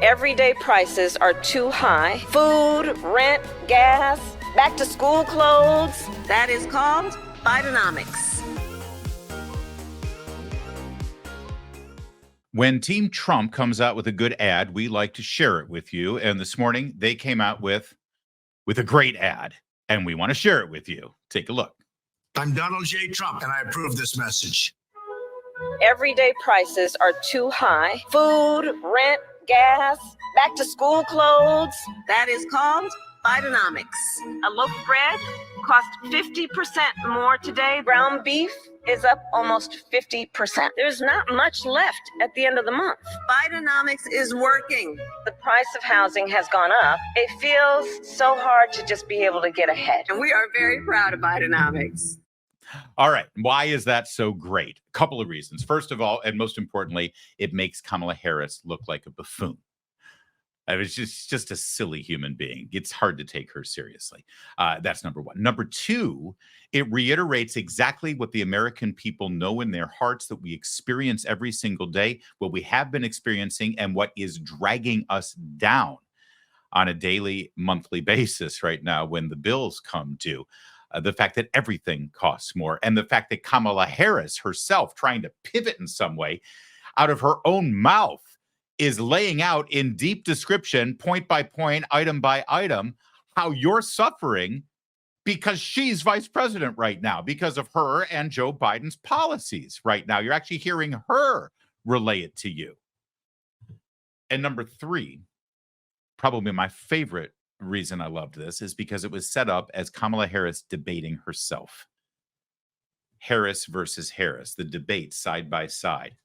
Everyday prices are too high. Food, rent, gas, back to school clothes. That is called Bidenomics. When Team Trump comes out with a good ad, we like to share it with you. And this morning they came out with a great ad, and we want to share it with you. Take a look. I'm Donald J. Trump, and I approve this message. Everyday prices are too high. Food, rent, gas, back to school clothes. That is called Bidenomics. A loaf of bread costs 50% more today. Ground beef is up almost 50%. There's not much left at the end of the month. Bidenomics is working. The price of housing has gone up. It feels so hard to just be able to get ahead. And we are very proud of Bidenomics. All right. Why is that so great? A couple of reasons. First of all, and most importantly, it makes Kamala Harris look like a buffoon. It's just a silly human being. It's hard to take her seriously. That's number one. Number two, it reiterates exactly what the American people know in their hearts that we experience every single day, what we have been experiencing, and what is dragging us down on a daily, monthly basis right now when the bills come due. The fact that everything costs more, and the fact that Kamala Harris herself, trying to pivot in some way out of her own mouth, is laying out in deep description, point by point, item by item, how you're suffering because she's vice president right now, because of her and Joe Biden's policies right now. You're actually hearing her relay it to you. And number three, probably my favorite reason I loved this, is because it was set up as Kamala Harris debating herself. Harris versus Harris, the debate side by side.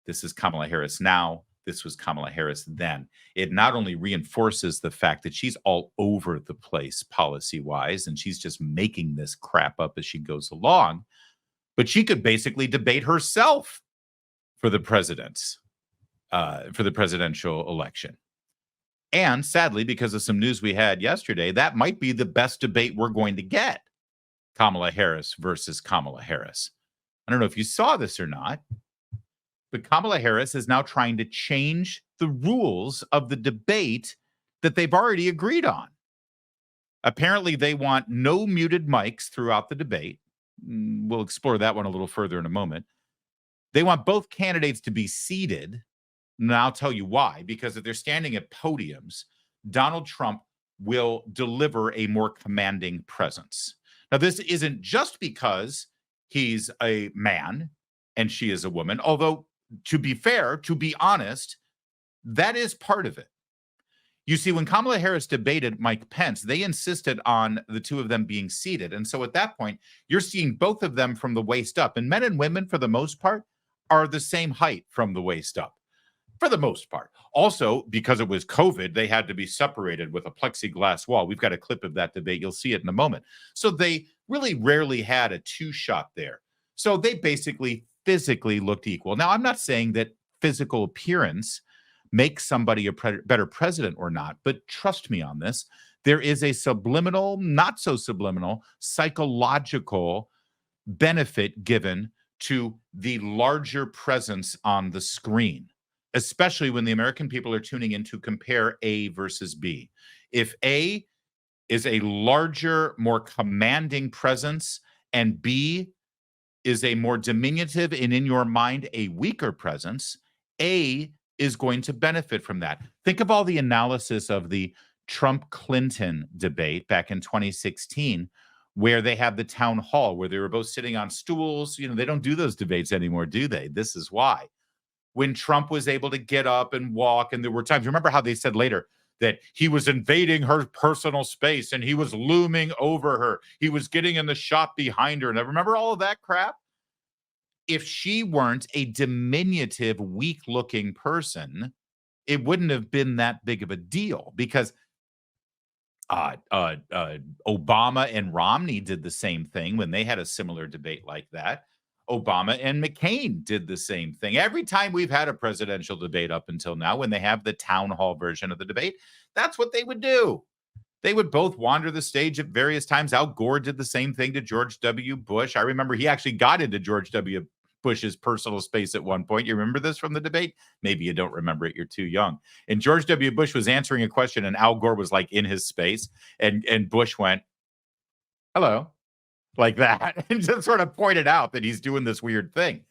This is Kamala Harris now. This was Kamala Harris then. It not only reinforces the fact that she's all over the place policy-wise, and she's just making this crap up as she goes along, but she could basically debate herself for the presidential election. And sadly, because of some news we had yesterday, that might be the best debate we're going to get. Kamala Harris versus Kamala Harris. I don't know if you saw this or not, but Kamala Harris is now trying to change the rules of the debate that they've already agreed on. Apparently, they want no muted mics throughout the debate. We'll explore that one a little further in a moment. They want both candidates to be seated. And I'll tell you why. Because if they're standing at podiums, Donald Trump will deliver a more commanding presence. Now, this isn't just because he's a man and she is a woman, although, to be fair, to be honest, that is part of it. You see, when Kamala Harris debated Mike Pence, they insisted on the two of them being seated. And so at that point, you're seeing both of them from the waist up. And men and women, for the most part, are the same height from the waist up, for the most part. Also, because it was COVID, they had to be separated with a plexiglass wall. We've got a clip of that debate. You'll see it in a moment. So they really rarely had a two-shot there. So they basically physically looked equal. Now, I'm not saying that physical appearance makes somebody a better president or not, but trust me on this. There is a subliminal, not so subliminal, psychological benefit given to the larger presence on the screen, especially when the American people are tuning in to compare A versus B. If A is a larger, more commanding presence and B is a more diminutive and, in your mind, a weaker presence, A is going to benefit from that. Think of all the analysis of the Trump-Clinton debate back in 2016, where they had the town hall, where they were both sitting on stools. You know, they don't do those debates anymore, do they? This is why. When Trump was able to get up and walk, and there were times, remember how they said later that he was invading her personal space and he was looming over her. He was getting in the shot behind her. And I remember all of that crap. If she weren't a diminutive, weak-looking person, it wouldn't have been that big of a deal, because Obama and Romney did the same thing when they had a similar debate like that. Obama and McCain did the same thing. Every time we've had a presidential debate up until now, when they have the town hall version of the debate, that's what they would do. They would both wander the stage at various times. Al Gore did the same thing to George W. Bush. I remember he actually got into George W. Bush's personal space at one point. You remember this from the debate? Maybe you don't remember it. You're too young. And George W. Bush was answering a question, and Al Gore was like in his space, and Bush went, hello, like that, and just sort of pointed out that he's doing this weird thing.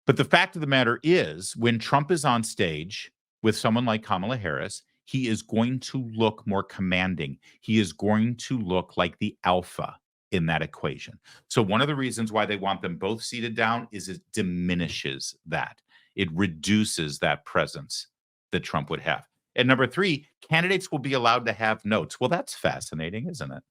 But the fact of the matter is, when Trump is on stage with someone like Kamala Harris, he is going to look more commanding. He is going to look like the alpha in that equation. So one of the reasons why they want them both seated down is it diminishes that. It reduces that presence that Trump would have. And number three, candidates will be allowed to have notes. Well, that's fascinating, isn't it?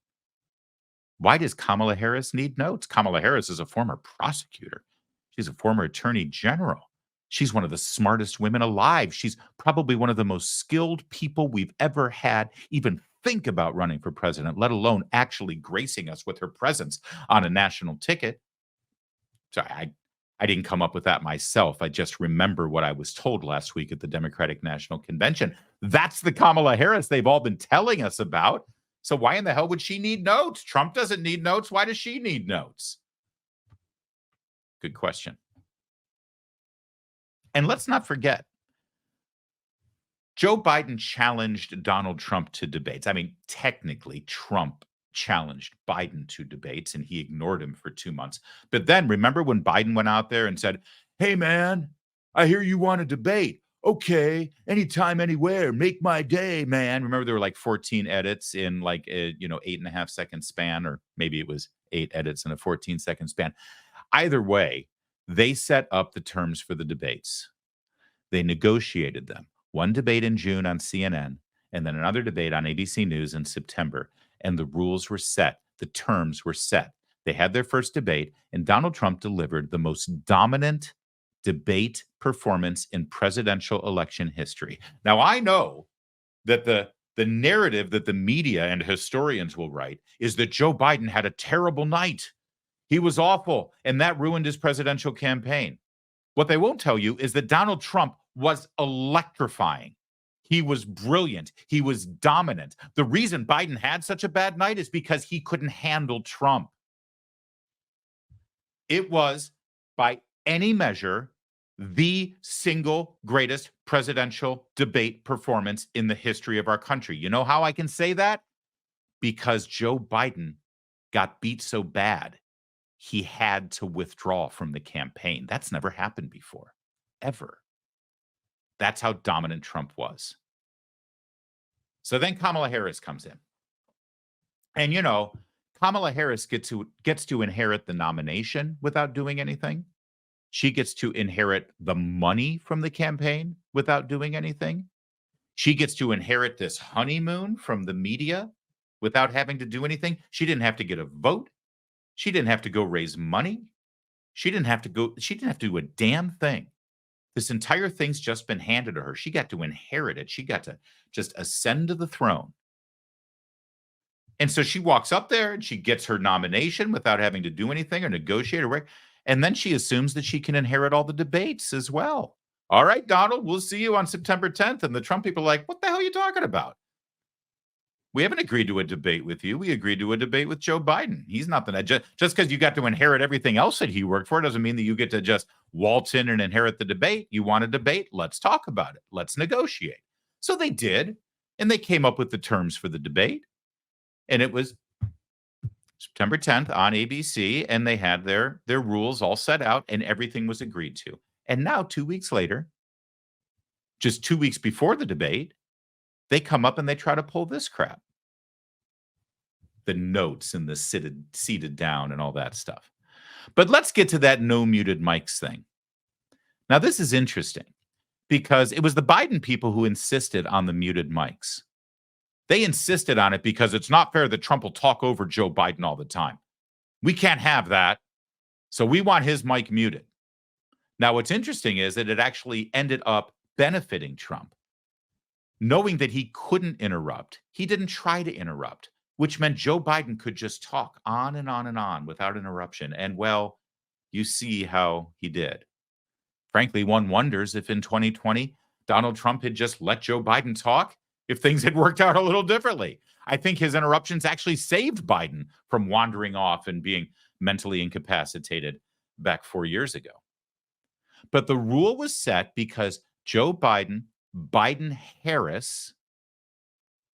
Why does Kamala Harris need notes? Kamala Harris is a former prosecutor. She's a former attorney general. She's one of the smartest women alive. She's probably one of the most skilled people we've ever had even think about running for president, let alone actually gracing us with her presence on a national ticket. So I didn't come up with that myself. I just remember what I was told last week at the Democratic National Convention. That's the Kamala Harris they've all been telling us about. So why in the hell would she need notes? Trump doesn't need notes. Why does she need notes? Good question. And let's not forget, Joe Biden challenged Donald Trump to debates. I mean, technically, Trump challenged Biden to debates, and he ignored him for 2 months. But then remember when Biden went out there and said, hey, man, I hear you want to debate. Okay, anytime, anywhere, make my day, man. Remember, there were like 14 edits in like a 8.5 second span, or maybe it was 8 edits in a 14-second span. Either way, they set up the terms for the debates. They negotiated them. One debate in June on CNN, and then another debate on ABC News in September. And the rules were set. The terms were set. They had their first debate, and Donald Trump delivered the most dominant debate performance in presidential election history. Now, I know that the narrative that the media and historians will write is that Joe Biden had a terrible night. He was awful, and that ruined his presidential campaign. What they won't tell you is that Donald Trump was electrifying. He was brilliant. He was dominant. The reason Biden had such a bad night is because he couldn't handle Trump. It was, by any measure, the single greatest presidential debate performance in the history of our country. You know how I can say that? Because Joe Biden got beat so bad, he had to withdraw from the campaign. That's never happened before, ever. That's how dominant Trump was. So then Kamala Harris comes in. And, Kamala Harris gets to inherit the nomination without doing anything. She gets to inherit the money from the campaign without doing anything. She gets to inherit this honeymoon from the media without having to do anything. She didn't have to get a vote. She didn't have to go raise money. She didn't have to do a damn thing. This entire thing's just been handed to her. She got to inherit it. She got to just ascend to the throne. And so she walks up there and she gets her nomination without having to do anything or negotiate or and then she assumes that she can inherit all the debates as well. All right, Donald, we'll see you on September 10th. And the Trump people are like, what the hell are you talking about? We haven't agreed to a debate with you. We agreed to a debate with Joe Biden. He's not just because you got to inherit everything else that he worked for doesn't mean that you get to just waltz in and inherit the debate. You want a debate? Let's talk about it. Let's negotiate. So they did, and they came up with the terms for the debate. And it was September 10th on ABC, and they had their rules all set out, and everything was agreed to. And now, 2 weeks later, just 2 weeks before the debate, they come up and they try to pull this crap. The notes and the seated down and all that stuff. But let's get to that no muted mics thing. Now, this is interesting because it was the Biden people who insisted on the muted mics. They insisted on it because it's not fair that Trump will talk over Joe Biden all the time. We can't have that. So we want his mic muted. Now, what's interesting is that it actually ended up benefiting Trump. Knowing that he couldn't interrupt, he didn't try to interrupt, which meant Joe Biden could just talk on and on and on without interruption. And, well, you see how he did. Frankly, one wonders if in 2020, Donald Trump had just let Joe Biden talk, if things had worked out a little differently. I think his interruptions actually saved Biden from wandering off and being mentally incapacitated back 4 years ago. But the rule was set because Joe Biden Harris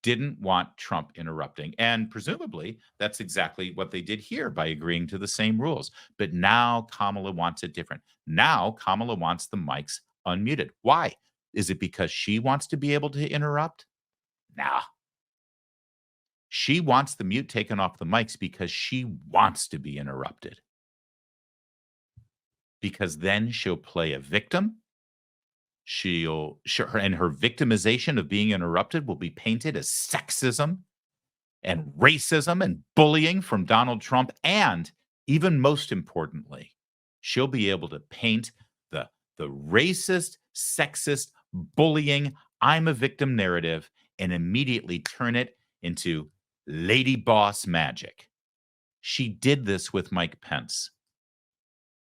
didn't want Trump interrupting. And presumably, that's exactly what they did here by agreeing to the same rules. But now Kamala wants it different. Now Kamala wants the mics unmuted. Why? Is it because she wants to be able to interrupt? Nah. She wants the mute taken off the mics because she wants to be interrupted. Because then she'll play a victim. And her victimization of being interrupted will be painted as sexism and racism and bullying from Donald Trump. And even most importantly, she'll be able to paint the racist, sexist, bullying, I'm a victim narrative and immediately turn it into lady boss magic. She did this with Mike Pence.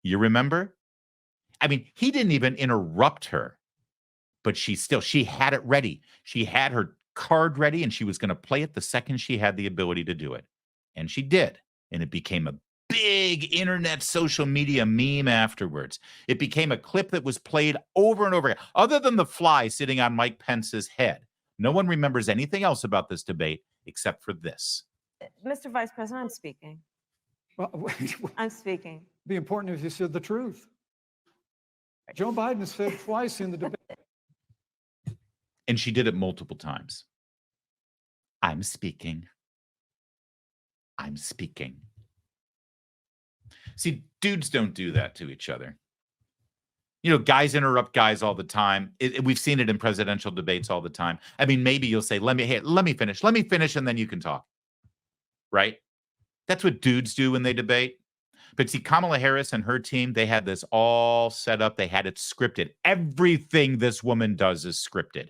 You remember? I mean, he didn't even interrupt her, but she had it ready. She had her card ready and she was going to play it the second she had the ability to do it. And she did. And it became a big internet social media meme afterwards. It became a clip that was played over and over again. Other than the fly sitting on Mike Pence's head, no one remembers anything else about this debate except for this. Mr. Vice President, I'm speaking. Well, I'm speaking. it'd be important if you said the truth. Joe Biden said twice in the debate. And she did it multiple times. I'm speaking. I'm speaking. See, dudes don't do that to each other. You know, guys interrupt guys all the time. We've seen it in presidential debates all the time. I mean, maybe you'll say, let me finish, and then you can talk. Right? That's what dudes do when they debate. But see, Kamala Harris and her team, they had this all set up. They had it scripted. Everything this woman does is scripted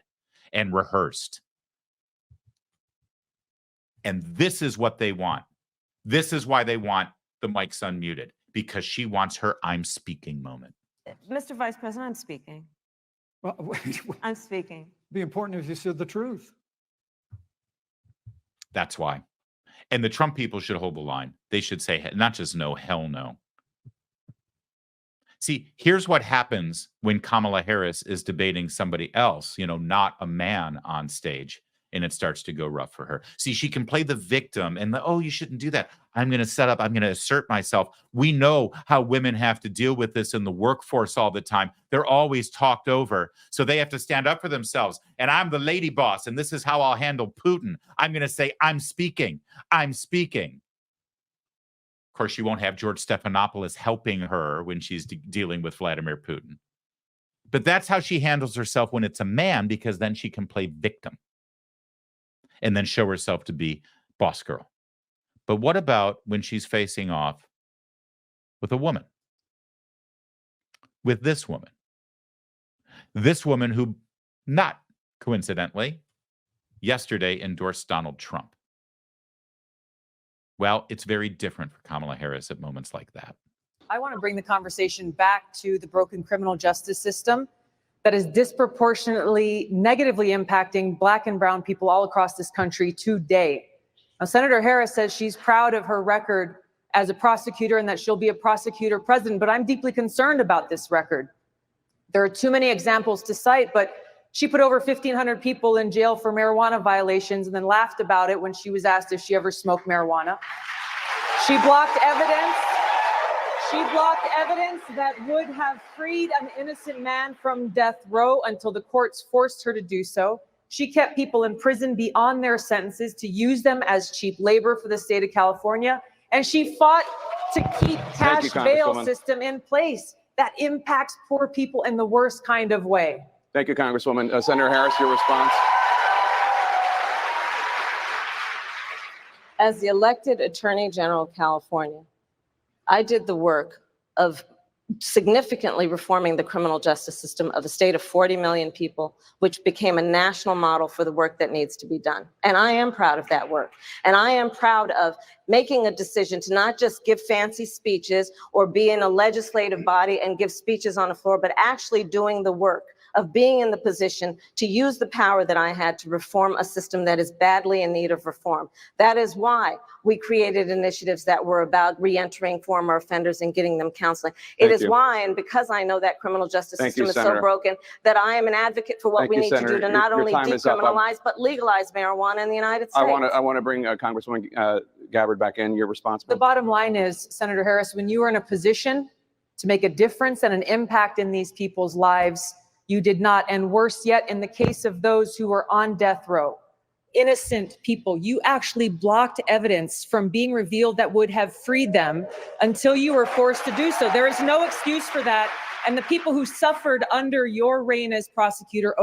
and rehearsed. And this is what they want. This is why they want the mics unmuted, because she wants her I'm speaking moment. Mr. Vice President, I'm speaking. Well, I'm speaking. it'd be important if you said the truth. That's why. And the Trump people should hold the line. They should say, not just no, hell no. See, here's what happens when Kamala Harris is debating somebody else, you know, not a man on stage, and it starts to go rough for her. See, she can play the victim and oh, you shouldn't do that. I'm going to assert myself. We know how women have to deal with this in the workforce all the time. They're always talked over. So they have to stand up for themselves. And I'm the lady boss, and this is how I'll handle Putin. I'm going to say, I'm speaking. I'm speaking. Of course, she won't have George Stephanopoulos helping her when she's dealing with Vladimir Putin. But that's how she handles herself when it's a man, because then she can play victim and then show herself to be boss girl. But what about when she's facing off with a woman? With this woman. This woman who, not coincidentally, yesterday endorsed Donald Trump. Well, it's very different for Kamala Harris at moments like that. I want to bring the conversation back to the broken criminal justice system that is disproportionately negatively impacting Black and brown people all across this country today. Now, Senator Harris says she's proud of her record as a prosecutor and that she'll be a prosecutor president, but I'm deeply concerned about this record. There are too many examples to cite, but she put over 1,500 people in jail for marijuana violations and then laughed about it when she was asked if she ever smoked marijuana. She blocked evidence. She blocked evidence that would have freed an innocent man from death row until the courts forced her to do so. She kept people in prison beyond their sentences to use them as cheap labor for the state of California. And she fought to keep cash bail system in place that impacts poor people in the worst kind of way. Thank you, Congresswoman. Senator Harris, your response. As the elected Attorney General of California, I did the work of significantly reforming the criminal justice system of a state of 40 million people, which became a national model for the work that needs to be done. And I am proud of that work. And I am proud of making a decision to not just give fancy speeches or be in a legislative body and give speeches on the floor, but actually doing the work of being in the position to use the power that I had to reform a system that is badly in need of reform. That is why we created initiatives that were about reentering former offenders and getting them counseling. It is why, and because I know that criminal justice system is so broken, that I am an advocate for what we need to do to not only decriminalize, but legalize marijuana in the United States. I want to bring Congresswoman Gabbard back in. Your response. The bottom line is, Senator Harris, when you were in a position to make a difference and an impact in these people's lives, you did not. And worse yet, in the case of those who were on death row, innocent people, you actually blocked evidence from being revealed that would have freed them until you were forced to do so. There is no excuse for that. And the people who suffered under your reign as prosecutor,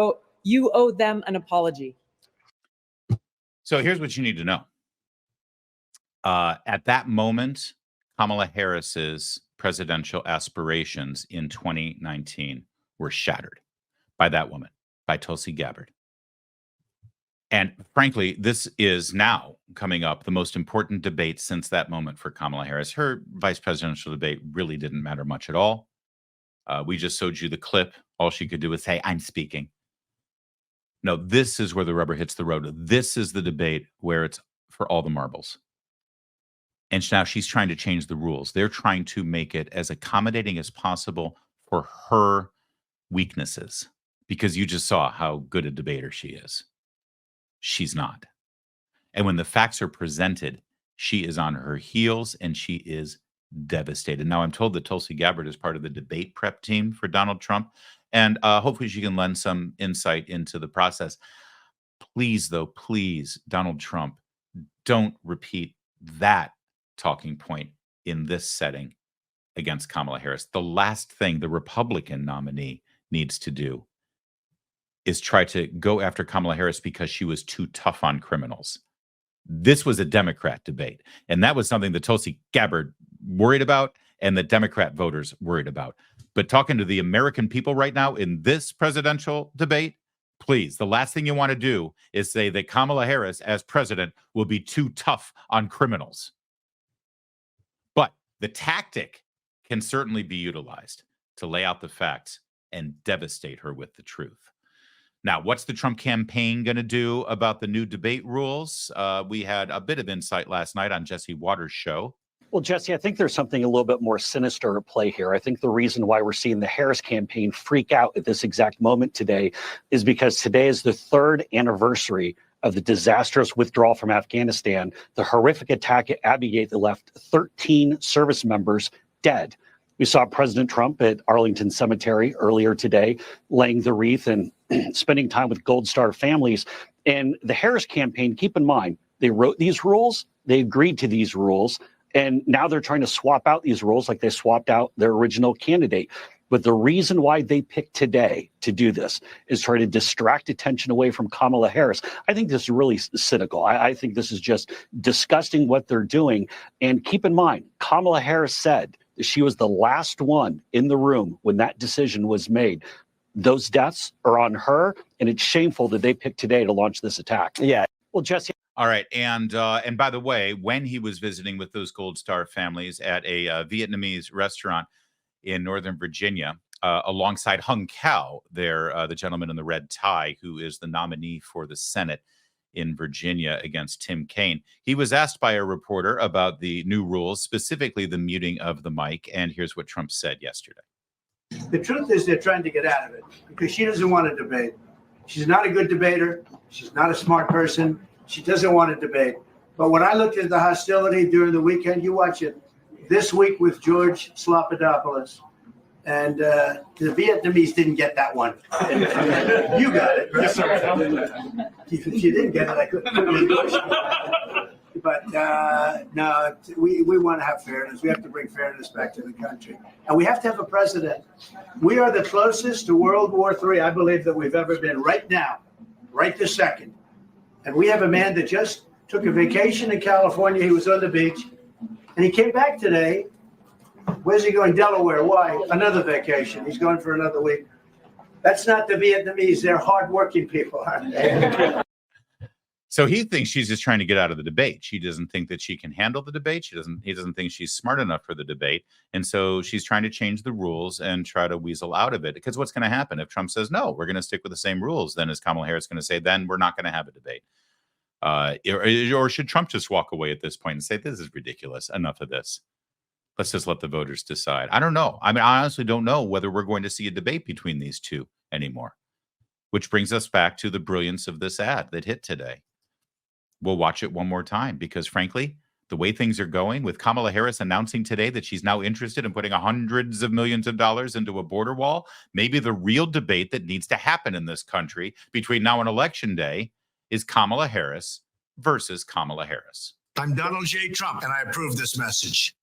you owe them an apology. So here's what you need to know. At that moment, Kamala Harris's presidential aspirations in 2019 were shattered by that woman, by Tulsi Gabbard. And frankly, this is now coming up the most important debate since that moment for Kamala Harris. Her vice presidential debate really didn't matter much at all. We just showed you the clip. All she could do was say, "I'm speaking." No, this is where the rubber hits the road. This is the debate where it's for all the marbles. And now she's trying to change the rules. They're trying to make it as accommodating as possible for her weaknesses, because you just saw how good a debater she is. She's not. And when the facts are presented, she is on her heels and she is devastated. Now, I'm told that Tulsi Gabbard is part of the debate prep team for Donald Trump, and hopefully she can lend some insight into the process. Please, though, please, Donald Trump, don't repeat that talking point in this setting against Kamala Harris. The last thing the Republican nominee needs to do is try to go after Kamala Harris because she was too tough on criminals. This was a Democrat debate, and that was something that Tulsi Gabbard worried about and the Democrat voters worried about. But talking to the American people right now in this presidential debate, please, the last thing you want to do is say that Kamala Harris as president will be too tough on criminals. But the tactic can certainly be utilized to lay out the facts and devastate her with the truth. Now, what's the Trump campaign going to do about the new debate rules? We had a bit of insight last night on Jesse Waters' show. Well, Jesse, I think there's something a little bit more sinister at play here. I think the reason why we're seeing the Harris campaign freak out at this exact moment today is because today is the 3rd anniversary of the disastrous withdrawal from Afghanistan, the horrific attack at Abbey Gate that left 13 service members dead. We saw President Trump at Arlington Cemetery earlier today, laying the wreath and spending time with Gold Star families. And the Harris campaign, keep in mind, they wrote these rules, they agreed to these rules, and now they're trying to swap out these rules like they swapped out their original candidate. But the reason why they picked today to do this is try to distract attention away from Kamala Harris. I think this is really cynical. I think this is just disgusting what they're doing. And keep in mind, Kamala Harris said that she was the last one in the room when that decision was made. Those deaths are on her, and it's shameful that they picked today to launch this attack. Yeah. Well, Jesse. All right. And by the way, when he was visiting with those Gold Star families at a Vietnamese restaurant in Northern Virginia, alongside Hung Cao, the gentleman in the red tie, who is the nominee for the Senate in Virginia against Tim Kaine, he was asked by a reporter about the new rules, specifically the muting of the mic. And here's what Trump said yesterday. The truth is they're trying to get out of it because she doesn't want to debate. She's not a good debater. She's not a smart person. She doesn't want to debate. But when I looked at the hostility during the weekend, you watch it this week with George Slopadopoulous, and the Vietnamese didn't get that one. You got it. Right? Yes, sir. If you didn't get it, I couldn't. But no, we want to have fairness. We have to bring fairness back to the country. And we have to have a president. We are the closest to World War III, I believe, that we've ever been right now, right this second. And we have a man that just took a vacation in California. He was on the beach. And he came back today. Where's he going? Delaware. Why? Another vacation. He's going for another week. That's not the Vietnamese. They're hardworking people, aren't they? So he thinks she's just trying to get out of the debate. She doesn't think that she can handle the debate. He doesn't think she's smart enough for the debate. And so she's trying to change the rules and try to weasel out of it. Because what's going to happen if Trump says, no, we're going to stick with the same rules? Then is Kamala Harris going to say, then we're not going to have a debate? Or should Trump just walk away at this point and say, this is ridiculous. Enough of this. Let's just let the voters decide. I don't know. I mean, I honestly don't know whether we're going to see a debate between these two anymore. Which brings us back to the brilliance of this ad that hit today. We'll watch it one more time because, frankly, the way things are going, with Kamala Harris announcing today that she's now interested in putting hundreds of millions of dollars into a border wall, maybe the real debate that needs to happen in this country between now and Election Day is Kamala Harris versus Kamala Harris. I'm Donald J. Trump, and I approve this message.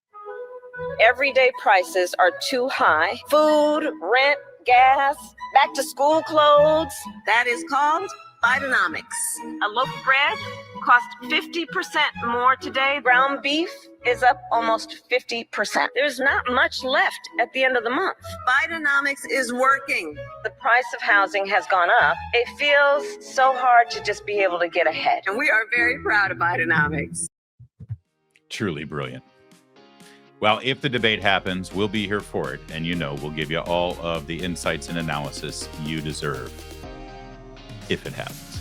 Everyday prices are too high. Food, rent, gas, back to school clothes. That is called Bidenomics. A loaf of bread cost 50% more today. Ground beef is up almost 50%. There's not much left at the end of the month. Bidenomics is working. The price of housing has gone up. It feels so hard to just be able to get ahead. And we are very proud of Bidenomics. Truly brilliant. Well, if the debate happens, we'll be here for it. And we'll give you all of the insights and analysis you deserve if it happens.